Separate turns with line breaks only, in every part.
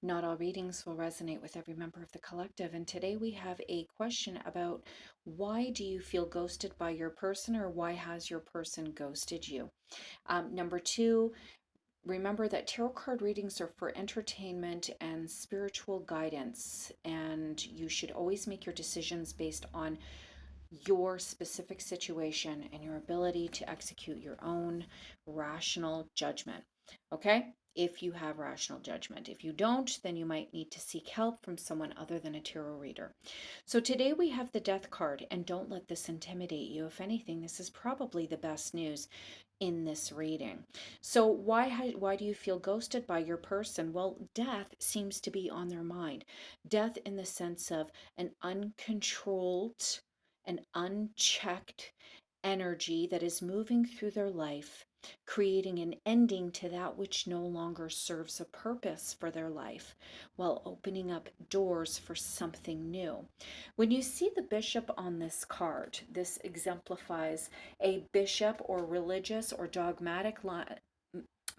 Not all readings will resonate with every member of the collective, and today we have a question about why do you feel ghosted by your person, or why has your person ghosted you? Number two, remember that tarot card readings are for entertainment and spiritual guidance, and you should always make your decisions based on your specific situation and your ability to execute your own rational judgment. Okay? If you have rational judgment. If you don't, then you might need to seek help from someone other than a tarot reader. So today we have the Death card, and don't let this intimidate you. If anything, this is probably the best news in this reading. So why do you feel ghosted by your person? Well, death seems to be on their mind. Death in the sense of an uncontrolled and unchecked energy that is moving through their life, creating an ending to that which no longer serves a purpose for their life, while opening up doors for something new. When you see the bishop on this card, this exemplifies a bishop or religious or dogmatic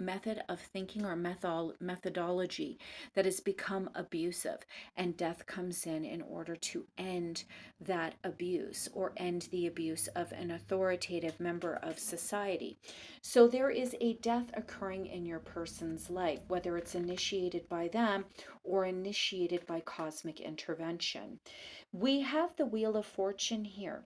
method of thinking or methodology that has become abusive, and death comes in order to end that abuse or end the abuse of an authoritative member of society. So there is a death occurring in your person's life, whether it's initiated by them or initiated by cosmic intervention. We have the Wheel of Fortune here,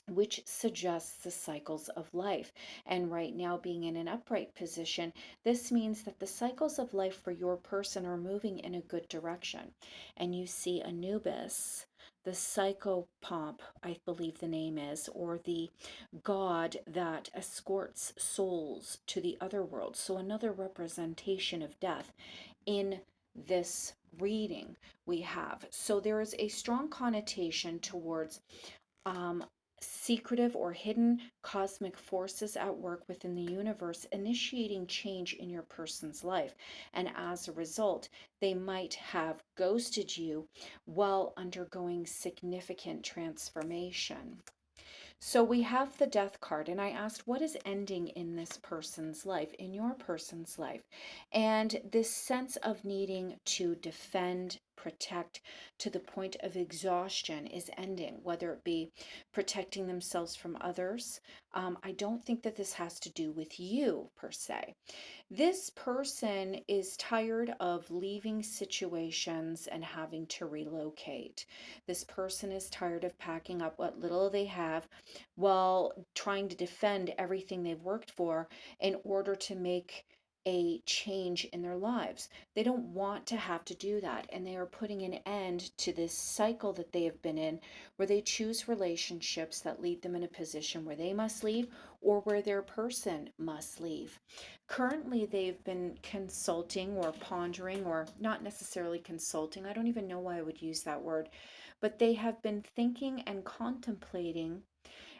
which suggests the cycles of life. And right now, being in an upright position, this means that the cycles of life for your person are moving in a good direction. And you see Anubis, the psychopomp, I believe the name is, or the god that escorts souls to the other world. So, another representation of death in this reading we have. So, there is a strong connotation towards um, secretive or hidden cosmic forces at work within the universe, initiating change in your person's life. And as a result, they might have ghosted you while undergoing significant transformation. So we have the death card, and I asked, what is ending in this person's life, in your person's life? And this sense of needing to defend, protect to the point of exhaustion is ending, whether it be protecting themselves from others. I don't think that this has to do with you per se. This person is tired of leaving situations and having to relocate. This person is tired of packing up what little they have while trying to defend everything they've worked for in order to make a change in their lives. They don't want to have to do that, and they are putting an end to this cycle that they have been in, where they choose relationships that leave them in a position where they must leave or where their person must leave. Currently, they've been consulting or pondering, or not necessarily consulting. I don't even know why I would use that word, but they have been thinking and contemplating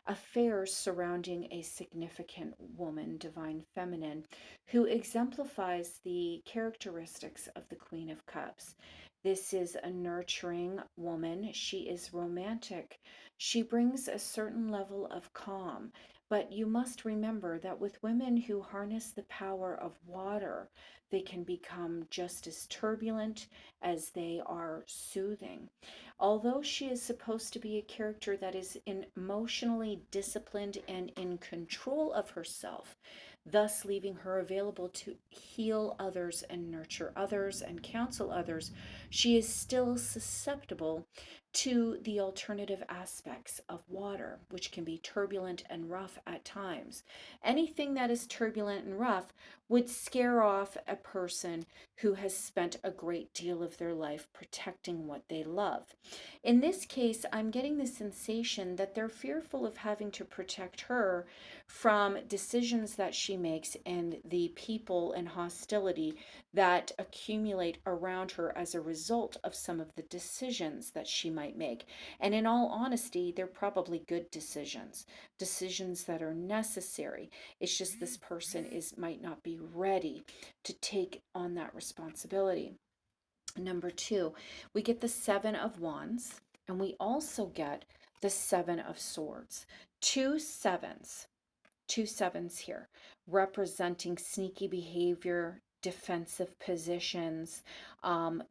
affairs surrounding a significant woman, divine feminine, who exemplifies the characteristics of the Queen of Cups. This is a nurturing woman. She is romantic. She brings a certain level of calm. But you must remember that with women who harness the power of water, they can become just as turbulent as they are soothing. Although she is supposed to be a character that is emotionally disciplined and in control of herself, thus leaving her available to heal others and nurture others and counsel others, she is still susceptible to the alternative aspects of water, which can be turbulent and rough at times. Anything that is turbulent and rough would scare off a person who has spent a great deal of their life protecting what they love. In this case, I'm getting the sensation that they're fearful of having to protect her from decisions that she makes and the people and hostility that accumulate around her as a result of some of the decisions that she might make. And in all honesty, they're probably good decisions, decisions that are necessary. It's just this person might not be ready to take on that responsibility. Number two, we get the Seven of Wands, and we also get the Seven of Swords. Two sevens, two sevens here, representing sneaky behavior, defensive positions,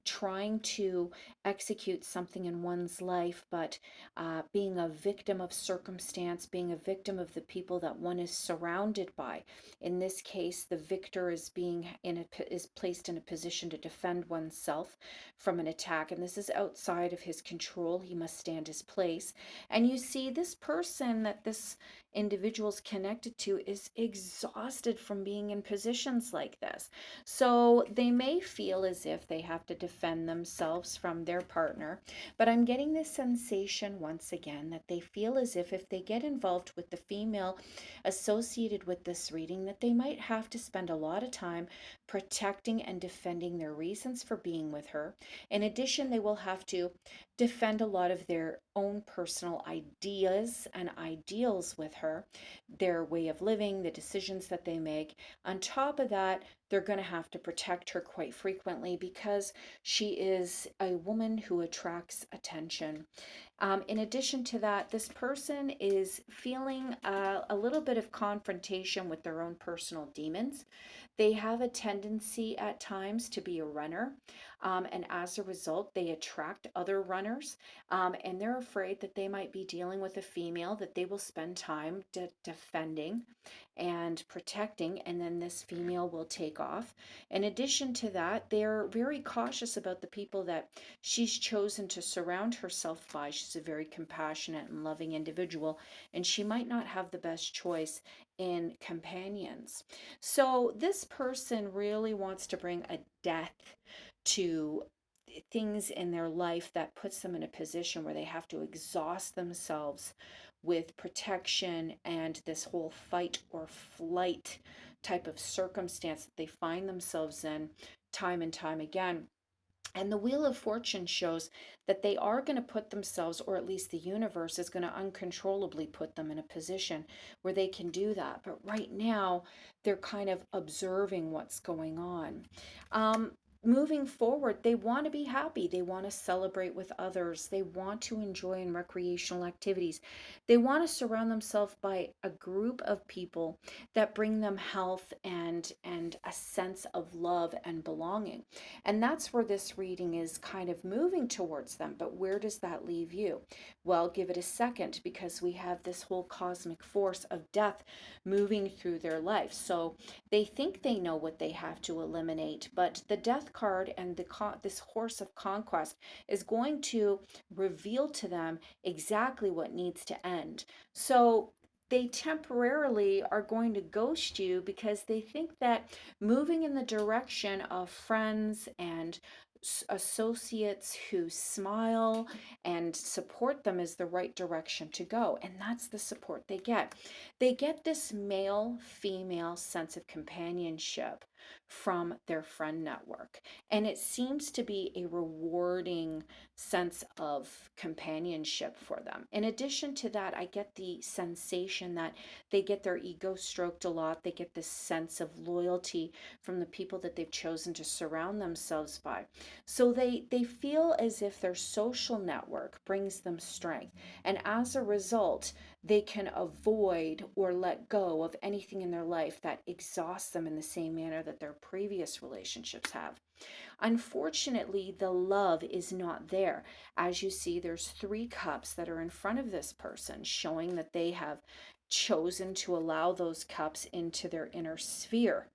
trying to execute something in one's life, but being a victim of circumstance, being a victim of the people that one is surrounded by. In this case, the victor is placed in a position to defend oneself from an attack, and this is outside of his control. He must stand his place. And you see, this person that this individual's connected to is exhausted from being in positions like this. So they may feel as if they have to defend themselves from their partner, but I'm getting this sensation once again that they feel as if they get involved with the female associated with this reading, that they might have to spend a lot of time protecting and defending their reasons for being with her. In addition, they will have to defend a lot of their own personal ideas and ideals with her, their way of living, the decisions that they make. On top of that, they're going to have to protect her quite frequently because she is a woman who attracts attention. In addition to that, this person is feeling a little bit of confrontation with their own personal demons. They have a tendency at times to be a runner, and as a result, they attract other runners, and they're afraid that they might be dealing with a female that they will spend time defending and protecting, and then this female will take off. In addition to that, they're very cautious about the people that she's chosen to surround herself by. She's a very compassionate and loving individual, and she might not have the best choice in companions. So this person really wants to bring a death to things in their life that puts them in a position where they have to exhaust themselves with protection and this whole fight or flight type of circumstance that they find themselves in time and time again. And the Wheel of Fortune shows that they are going to put themselves, or at least the universe is going to uncontrollably put them in a position where they can do that. But right now, they're kind of observing what's going on. Um, Moving forward, they want to be happy. They want to celebrate with others. They want to enjoy in recreational activities. They want to surround themselves by a group of people that bring them health and a sense of love and belonging. And that's where this reading is kind of moving towards them. But where does that leave you? Well, give it a second, because we have this whole cosmic force of death moving through their life. So they think they know what they have to eliminate, but the death card and this horse of conquest is going to reveal to them exactly what needs to end. So they temporarily are going to ghost you because they think that moving in the direction of friends and associates who smile and support them is the right direction to go. And that's the support they get. They get this male female sense of companionship from their friend network. And it seems to be a rewarding sense of companionship for them. In addition to that, I get the sensation that they get their ego stroked a lot. They get this sense of loyalty from the people that they've chosen to surround themselves by. So they feel as if their social network brings them strength. And as a result, they can avoid or let go of anything in their life that exhausts them in the same manner that their previous relationships have. Unfortunately, the love is not there. As you see, there's 3 cups that are in front of this person, showing that they have chosen to allow those cups into their inner sphere,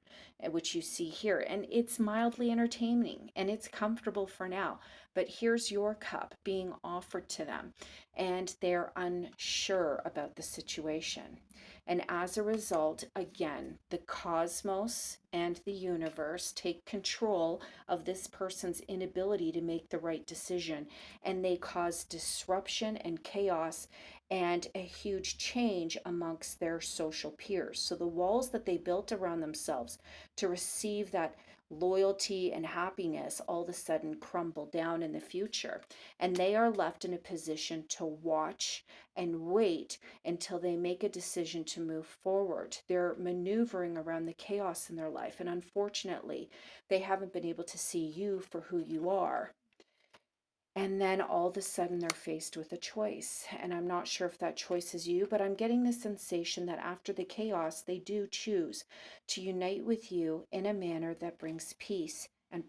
which you see here. And it's mildly entertaining and it's comfortable for now. But here's your cup being offered to them, and they're unsure about the situation. And as a result, again, the cosmos and the universe take control of this person's inability to make the right decision, and they cause disruption and chaos and a huge change amongst their social peers. So the walls that they built around themselves to receive that loyalty and happiness all of a sudden crumble down in the future. And they are left in a position to watch and wait until they make a decision to move forward. They're maneuvering around the chaos in their life. And unfortunately, they haven't been able to see you for who you are. And then all of a sudden they're faced with a choice. And I'm not sure if that choice is you, but I'm getting the sensation that after the chaos, they do choose to unite with you in a manner that brings peace and